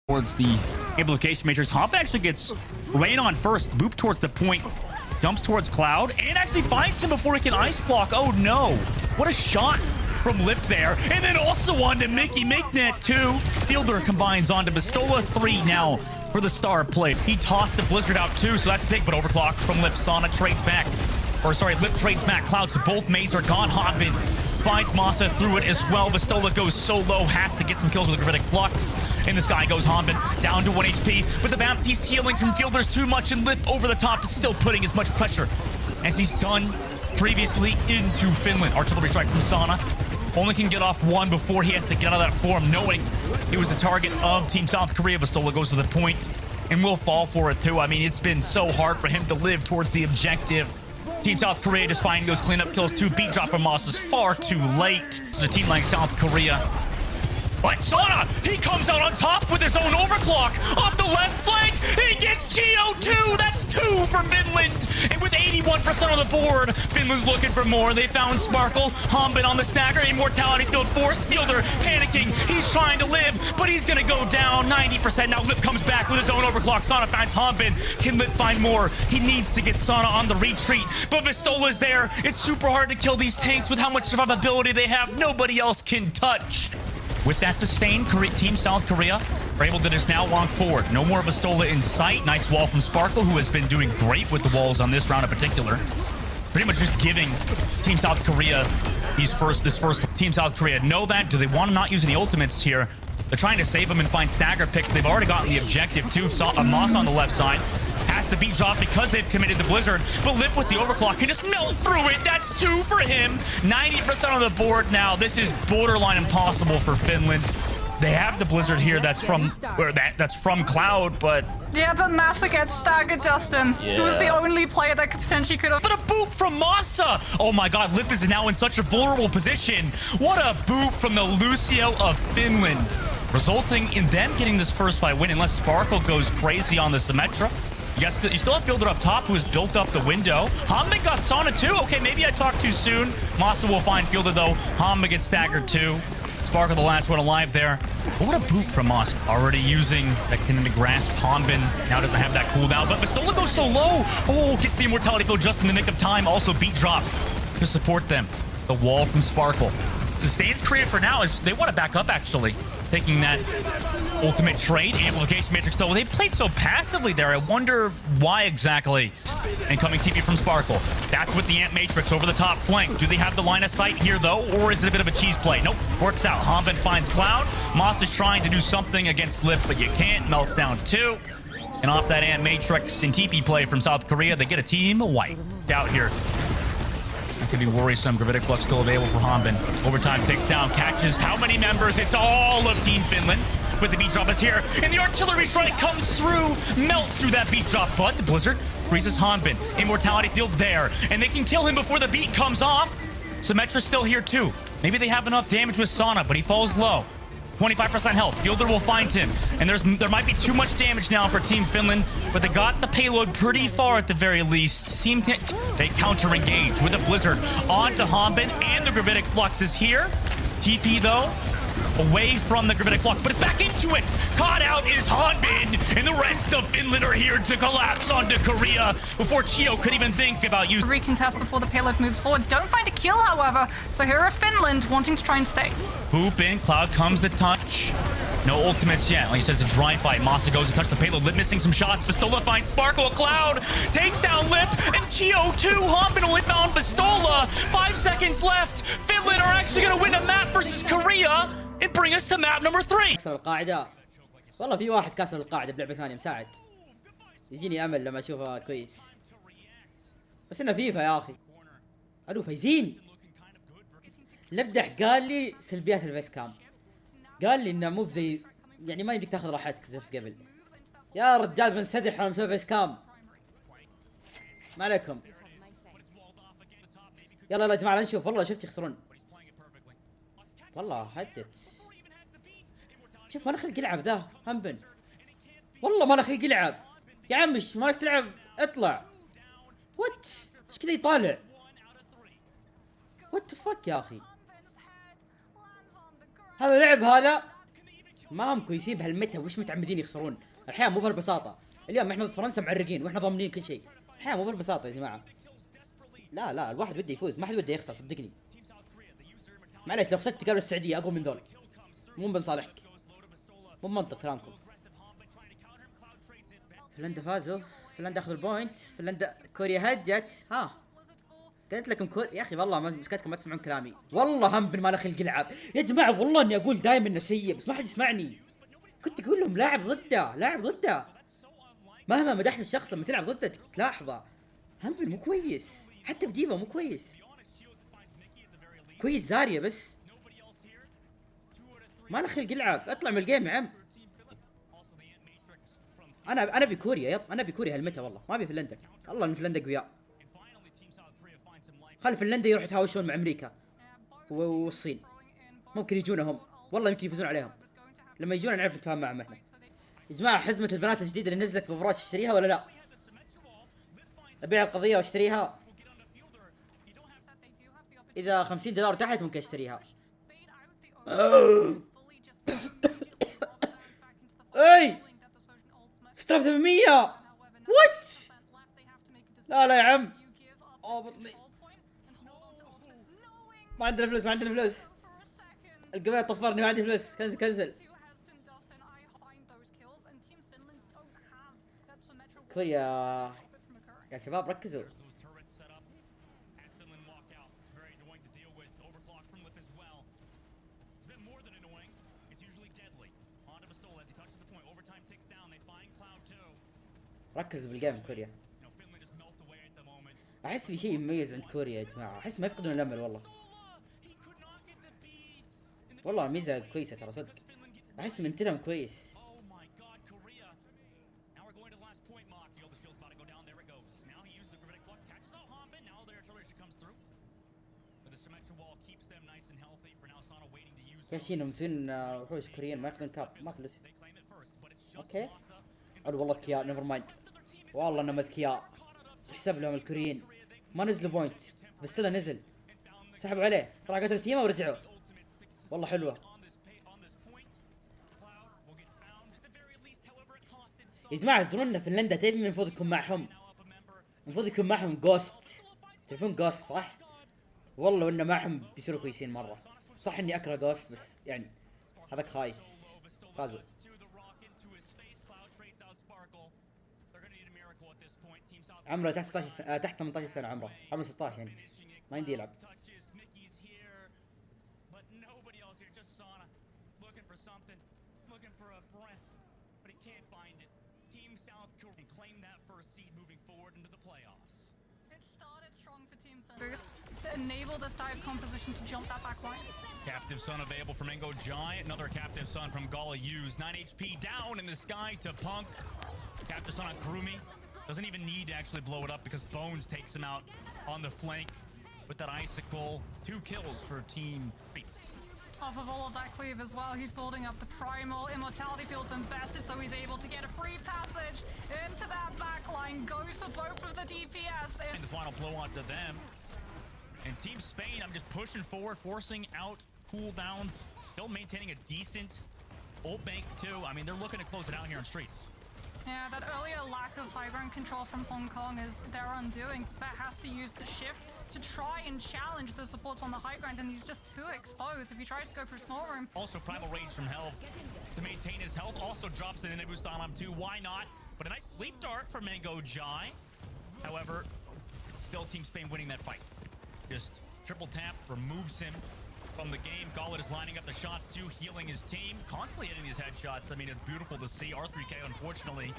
towards the implication matrix. Hop actually gets rain on first, boop towards the point, jumps towards Cloud, and actually finds him before he can ice block. Oh no, what a shot from Lip there. And then also onto Mickey, make that 2. Fielder combines onto Pistola, 3 now for the star play. He tossed the Blizzard out too, so that's big, but overclock from Lip. Sana trades back, or sorry, Lip trades back Cloud, so both Maze are gone. Hoppin finds Masa through it as well. Pistola goes so low, has to get some kills with a Gravitic Flux. In this guy goes Hombin, down to 1 HP, but the Baptiste healing from Fielder's too much, and Lip over the top is still putting as much pressure as he's done previously into Finland. Artillery strike from Sana. Only can get off 1 before he has to get out of that form, knowing he was the target of Team South Korea. Pistola goes to the point and will fall for it too. I mean, it's been so hard for him to live towards the objective. Team South Korea just finding those cleanup kills too. Beat drop from Moss is far too late. This is a team like South Korea. But Sana, he comes out on top with his own overclock off the left flank. He gets Geo 2. That's 2 for Finland. And with 81% on the board, Finland's looking for more. They found Sparkle. Hombin on the stagger. Immortality field forced. Fielder panicking. He's trying to live, but he's going to go down 90%. Now Lip comes back with his own overclock. Sana finds Hombin. Can Lip find more? He needs to get Sana on the retreat. But Vistola's there. It's super hard to kill these tanks with how much survivability they have. Nobody else can touch. With that sustained, Team South Korea are able to just now walk forward. No more Pistola in sight. Nice wall from Sparkle, who has been doing great with the walls on this round in particular. Pretty much just giving Team South Korea this first. Team South Korea know that. Do they want to not use any ultimates here? They're trying to save them and find stagger picks. They've already gotten the objective too. Moss on the left side has to beat drop because they've committed the Blizzard. But Lip with the overclock can just melt through it. That's 2 for him. 90% on the board now. This is borderline impossible for Finland. They have the Blizzard here that's from Cloud, but yeah, but Masa gets staggered, Dustin. Yeah. Who's the only player that could potentially could have. But a boop from Masa! Oh my god, Lip is now in such a vulnerable position. What a boop from the Lucio of Finland, resulting in them getting this first fight win unless Sparkle goes crazy on the Symmetra. Yes, you still have Fielder up top, who has built up the window. Hamid got Sana too. Okay, maybe I talked too soon. Masa will find Fielder though. Hamid gets staggered too. Sparkle the last one alive there. But what a boot from Masa. Already using that can grasp Hombin. Now doesn't have that cooldown, but Pistola goes so low. Oh, gets the immortality field just in the nick of time. Also beat drop to support them. The wall from Sparkle. Sustains Korea for now is they want to back up actually. Taking that ultimate trade, amplification matrix though. They played so passively there. I wonder why exactly. Incoming TP from Sparkle. That's with the Amp Matrix over the top flank. Do they have the line of sight here though? Or is it a bit of a cheese play? Nope, works out. Hombin finds Cloud. Moss is trying to do something against Lip, but you can't. Melts down 2. And off that Amp Matrix and TP play from South Korea, they get a team wipe out here. That could be worrisome. Gravitic Flux still available for Hombin. Overtime takes down, catches how many members? It's all of Team Finland. But the beat drop is here, and the artillery strike comes through, melts through that beat drop. But the Blizzard freezes Hombin. Immortality field there, and they can kill him before the beat comes off. Symmetra's still here too. Maybe they have enough damage with Sana, but he falls low. 25% health. Fielder will find him. And there might be too much damage now for Team Finland, but they got the payload pretty far at the very least. They counter-engage with the Blizzard onto Hombin, and the Gravitic Flux is here. TP, though, away from the Gravitic Flux, but it's back into it. Caught out is Hombin, and the rest of Finland are here to collapse onto Korea before Chio could even think about using... Recontest before the payload moves forward. Don't find a kill, however. So here are Finland wanting to try and stay. Boop in, Cloud comes to touch. No ultimates yet. Like you said, it's a dry fight. Masa goes to touch the payload. Lip missing some shots. Pistola finds Sparkle. Cloud takes down Lip. And Chio 2. Hombin only found Pistola. 5 seconds left. Finland are actually going to win a map versus Korea and bring us to map number 3. كسر القاعدة. والله في واحد كسر القاعدة بلعبة ثانية مساعد. يجيني أمل لما أشوفها كويس. بس إنه فيفا يا أخي. ألو فايزين. لبدح قال لي سلبيات الفيس كام. قال لي انه مو بزي يعني ما يمديك تاخذ راحتك زي قبل. يا رجال بنسدح وانا مسوي فيس كام. ما عليكم. يلا يا جماعه نشوف. والله شفت يخسرون. والله هدت. شوف ما خلق يلعب ذا همبن. والله ما خلق يلعب. يا عمي مالك تلعب اطلع. وات ايش كذا يطالع. وات فك يا اخي. هذا لعب هذا. ما هم كويسين بهالمتى، وش متعمدين يخسرون؟ الحياة مو بهالبساطة. اليوم احنا ضد فرنسا معرقين واحنا ضامنين كل شيء. الحياة مو بهالبساطة يا جماعة. لا الواحد وده يفوز، ما حد وده يخسر صدقني. معليش لو خسرت تقابل السعودية اقوى من ذول، مو بنصالحك، مو منطق كلامكم. فنلندا فازوا، فنلندا اخذوا البوينت، فنلندا كوريا هجت. ها قلت لكم كوريا يا اخي، والله مشكلتكم ما تسمعون كلامي. والله هم بن ما اخي القلعب يا جماعه، والله اني اقول دائما انه سيء بس ما حد يسمعني. كنت اقول لهم لاعب ضده. مهما مدحت الشخص لما تلعب ضده تلاحظه. همبل مو كويس، حتى بديفا مو كويس. كويس زاريا بس. ما نخل القلعب، اطلع من الجيم يا عم. انا ابي كوريا، يب انا ابي كوريا هالمتى، والله ما ابي فنلندا. والله ان فنلندا قوياء. خل فنلندا يروحوا يتهاوشون مع امريكا والصين، ممكن يجونهم، والله يمكن يفوزون عليهم. لما يجونا نعرف نتفاهم معهم احنا. يا جماعه حزمه البنات الجديده اللي نزلت بفراش اشتريها ولا لا؟ ابيع القضيه واشتريها. اذا $50 تحت ممكن اشتريها. اي 6800 وات. لا يا عم، بطني. ما عندنا فلوس. القبائل طفرني، ما عندي فلوس. كنسل. كوريا يا شباب ركزوا. ركزوا بالجيم كوريا. احس في شيء مميز عند كوريا يا جماعه، احس ما يفقدون الامل والله ميزه كويسه ترى صدق. احس من تنم كويس. ياشين مسوين وحوش كوريين ما ياخذون كاب، ما فلوس. اوكي والله ذكياء، نيفر مايند. والله انهم ذكياء، تحسب لهم الكوريين. ما نزلوا بوينت بس نزل، سحبوا عليه، راح قتلوا تيمه ورجعوا. والله حلوه يا جماعه. تدرون ان فنلندا تعرف من المفروض يكون معهم؟ المفروض يكون معهم جوست. تعرفون جوست صح؟ والله وانه معهم بيصيروا كويسين مره. صح اني اكره جوست بس يعني هذاك خايس. فازوا. عمره تحت 16 سنة، تحت 18 سنة عمره 16 يعني ما يمدي يلعب. Boost to enable this dive composition to jump that back line. Captive Sun available from Ingo Giant. Another Captive Sun from Gala used. 9 HP down in the sky to Punk. Captive Sun on Kurumi. Doesn't even need to actually blow it up because Bones takes him out on the flank with that icicle. 2 kills for Team Beats. Off of all of that cleave as well, he's building up the primal immortality fields invested, so he's able to get a free passage into that back line. Goes for both of the DPS. And the final blow onto them. And Team Spain, I'm just pushing forward, forcing out cooldowns, still maintaining a decent ult bank too. I mean, they're looking to close it out here on streets. Yeah, that earlier lack of high ground control from Hong Kong is their undoing. Spat has to use the shift to try and challenge the supports on the high ground, and he's just too exposed. If he tries to go for small room. Also, primal range from Hell to maintain his health. Also drops an inner boost on him too. Why not? But a nice sleep dart from Mango Jai. However, it's still Team Spain winning that fight. Just triple tap removes him from the game. Gauntlet is lining up the shots too, healing his team, constantly hitting these headshots. I mean, it's beautiful to see. R3K, unfortunately,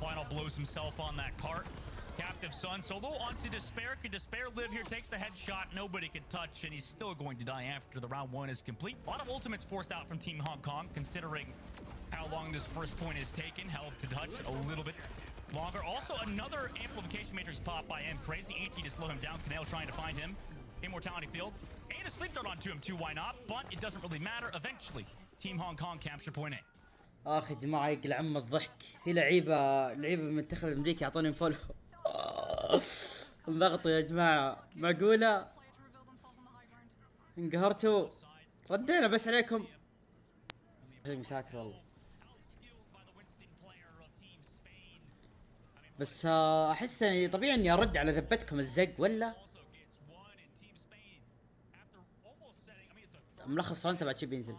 final blows himself on that cart. Captive Sun solo onto Despair. Can Despair live here? Takes the headshot. Nobody can touch, and he's still going to die after the round 1 is complete. A lot of ultimates forced out from Team Hong Kong, considering how long this first point is taken. Held to touch a little bit longer. Also, another amplification matrix pop by M Crazy. Anti to slow him down. Canale trying to find him. Immortality field. And a sleep dart onto him too, why not? But it doesn't really matter. Eventually, Team Hong Kong capture point A. يا جماعة يقلع عم الضحك. في لعيبة بالمنتخب الامريكي اعطوني فولو. انضغطوا يا جماعة، معقولة؟ انقهرتوا؟ ردينا بس عليكم. مشاكل والله. بس احس يعني طبيعي اني ارد على ذبتكم الزق ولا ملخص فرنسا بعد شي بينزل.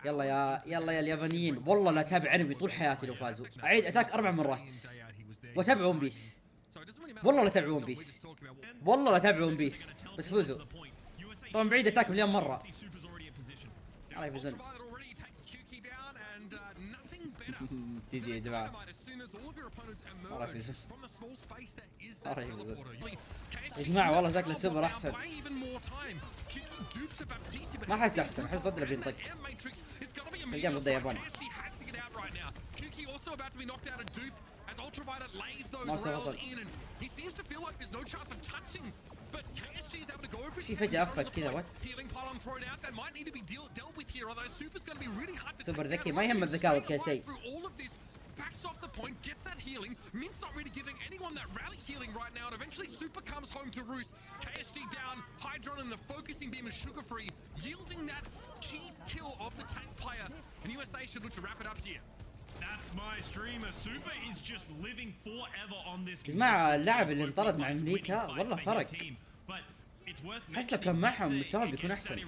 يلا يا اليابانيين، والله لا اتابع انمي طول حياتي لو فازوا. اعيد اتاك 4 مرات واتابع ون بيس. والله لا اتابع ون بيس، والله لا اتابع ون بيس بس فوزوا. طبعا بعيد اتاك مليون مره. الله يفوزون. تيجي يا جماعه والله يفوزون، والله يفوزون يا جماعه. والله شكله سوبر احسن. ما احس احسن، احس ضد اللي بينطق. الجيم ضد اليابان. ما وصل. في فجأة افك كذا وات. سوبر ذكي، ما يهم الذكاء والكيسي. Backs off the point, gets that healing. Mint's not really giving anyone that rally healing right now, and eventually Super comes home to roost. KSG down, Hydron and the focusing beam is sugar free, yielding that key kill of the tank player. And USA should look to wrap it up here. That's my streamer. Super is just living forever on this. مع اللاعب اللي انطرد مع امريكا والله فرق. احس لو كان معهم مستواه بيكون احسن.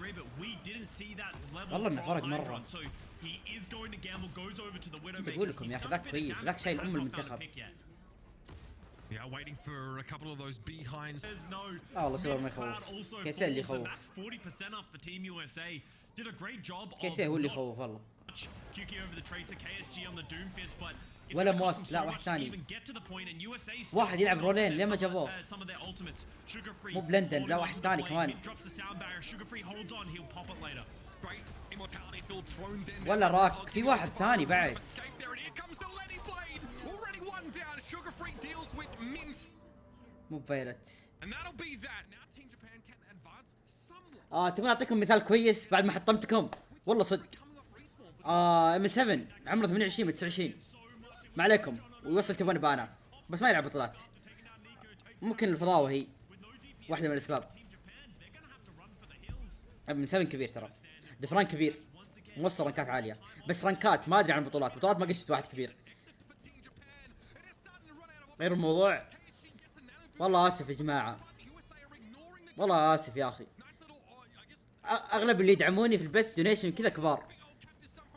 والله انه فرق مره. كنت اقول لكم يا اخي ذاك كويس، ذاك شايل المنتخب. لا والله سوبر ما يخوف، كيسي اللي يخوف. كيسي هو اللي يخوف والله. ولا موس، لا واحد ثاني. واحد يلعب رولين ليه ما جابوه؟ مو بلندن، لا واحد ثاني كمان. ولا راك في واحد ثاني بعد. مو بفايلت. تبغى اعطيكم مثال كويس بعد ما حطمتكم والله صدق. ام 7 عمره 28 من 29 ما عليكم، ويوصل تبان بانا بس ما يلعب بطولات. ممكن الفضاوه هي واحده من الاسباب. ام 7 كبير ترى، دفران كبير، موصل رانكات عاليه، بس رانكات ما ادري عن البطولات. بطولات ما قشت واحد كبير. غير الموضوع. والله اسف يا جماعه، والله اسف يا اخي. اغلب اللي يدعموني في البث دونيشن كذا كبار.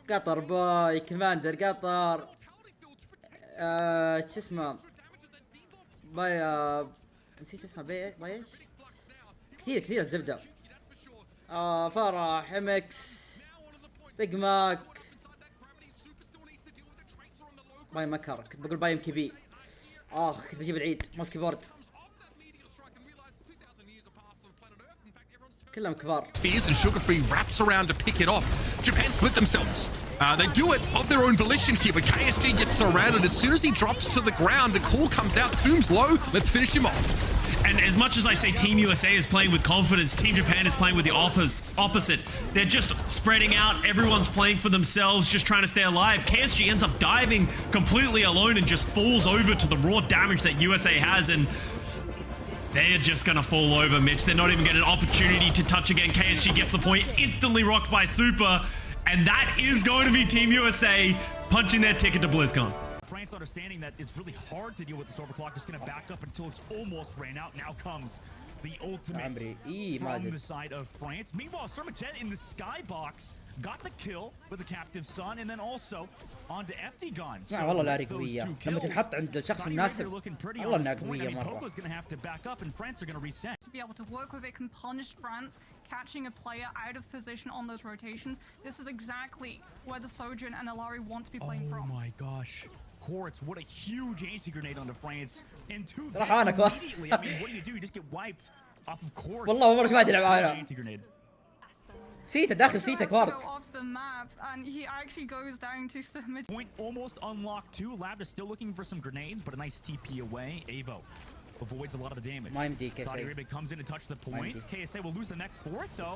قطر باي كماندر قطر شو اسمه باي نسيت اسمه باي ايش كثير الزبده. فرح امكس بيج ماك باي مكر. كنت بقول باي ام كي بي. كنت بجيب العيد ماوس كيبورد. كلهم كبار. Spears and Sugar Free wraps around to pick it off. Japan split themselves. They do it of their own volition here, but KSG gets surrounded. As soon as he drops to the ground, the call comes out. Doom's low. Let's finish him off. And as much as I say Team USA is playing with confidence, Team Japan is playing with the opposite. They're just spreading out. Everyone's playing for themselves, just trying to stay alive. KSG ends up diving completely alone and just falls over to the raw damage that USA has, and they're just going to fall over, Mitch. They're not even getting an opportunity to touch again. KSG gets the point, instantly rocked by Super, and that is going to be Team USA punching their ticket to BlizzCon. France understanding that it's really hard to deal with this overclock, just going to back up until it's almost ran out. Now comes the ultimate from the side of France. Meanwhile, Sermajet in the skybox got the kill with the captive son, and then also onto FD guns. والله لا قوية لما تنحط عند الشخص المناسب. والله انها قوية مرة. Poco's going to have to back up, and France are going to reset. To be able to work with it can punish France catching a player out of position on those rotations. This is exactly where the Sojourn and Alari want to be playing from. Oh my gosh. Quartz, what a huge anti-grenade onto France. And two immediately. I mean, what do? You just get wiped off of Quartz. والله مرة واحد يلعب معانا. سيتا داخل سيتا كوارتز. Point almost unlocked too. Lab is still looking for some grenades, but a nice TP away. Avo avoids a lot of the damage. Saudi Arabia comes in to touch the point. KSA will lose the neck for it though.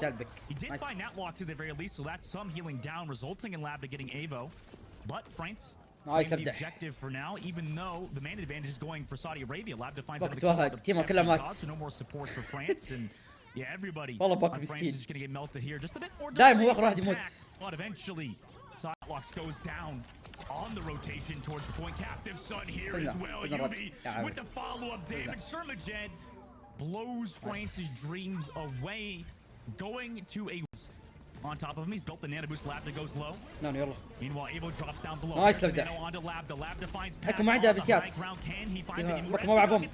He did find Natlock to the very least, so that's some healing down, resulting in Lab to getting Avo. But France the objective for now, even though the main advantage is going for Saudi Arabia. Lab defines no more so no more support for France, and Yeah, everybody. والله باكو on France مسكين. is just gonna get melted here. Just a bit more. دايم هو اخر واحد يموت. But eventually, Silox goes down on the rotation towards the point. Captive Sun here as well. Yubi with the follow-up damage. Shermajen blows France's dreams away. Going to a on top of him. He's built the nano boost. Lab that goes low. نانو يلا. Meanwhile, Evo drops down below. نايس لبدا. Onto Lab. The Lab defines حكم ما عنده ابيتيات. Can he find it? باكو ما معه بوم.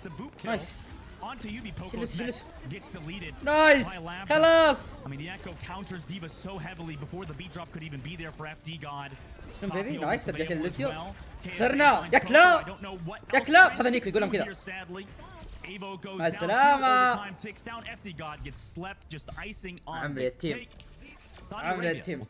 نايس. Onto Yubi, جلس. gets deleted. نايس. خلاص. I mean, the Echo counters Diva so heavily before the beat drop could even be there for FD God. شنو بيبي؟ نايس رجعت للوسيو. خسرنا يا كلاب. يا كلاب هذا نيكو يقولهم كذا. مع السلامة. عمري التيم. عمري التيم.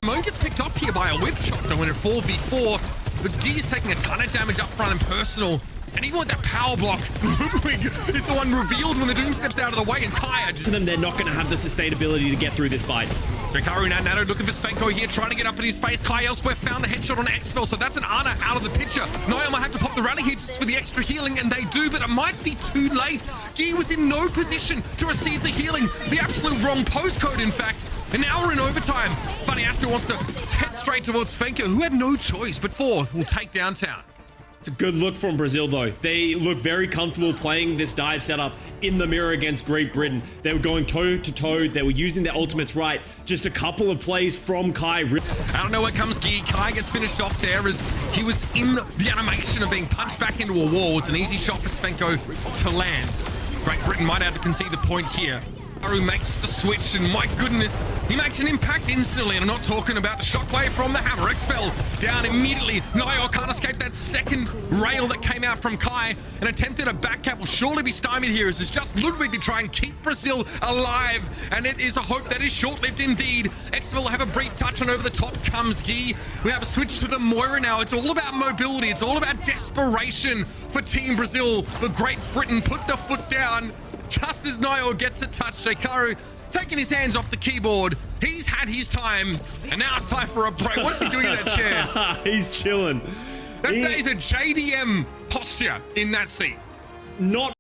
Moan gets picked up here by a whip shot though in a 4v4. The Gear's taking a ton of damage up front and personal. And even with that power block, Ludwig is the one revealed when the Doom steps out of the way, and Kaya just... To them, they're not going to have the sustainability to get through this fight. Hikaru now Nano looking for Svenko here, trying to get up in his face. Kai elsewhere found a headshot on Xfel, so that's an Ana out of the picture. Niall might have to pop the rally here just for the extra healing, and they do, but it might be too late. Guy was in no position to receive the healing. The absolute wrong postcode, in fact. And now we're in overtime. Funny Astro wants to head straight towards Svenko, who had no choice, but fourth will take downtown. It's a good look from Brazil, though. They look very comfortable playing this dive setup in the mirror against Great Britain. They were going toe-to-toe. They were using their ultimates right. Just a couple of plays from Kai. Out of nowhere comes Guy. Kai gets finished off there as he was in the animation of being punched back into a wall. It's an easy shot for Svenko to land. Great Britain might have to concede the point here. Haru makes the switch, and my goodness, he makes an impact instantly. And I'm not talking about the shockwave from the hammer. Xfel down immediately. Niall can't escape that second rail that came out from Kai. An attempt at a back cap will surely be stymied here, as it's just Ludwig to try and keep Brazil alive. And it is a hope that is short-lived indeed. Xfel will have a brief touch, and over the top comes Guy. We have a switch to the Moira now. It's all about mobility. It's all about desperation for Team Brazil. But Great Britain put the foot down. Just as Niall gets the touch, Hikaru taking his hands off the keyboard. He's had his time, and now it's time for a break. What's he doing in that chair? He's chilling. That is a JDM posture in that seat. Not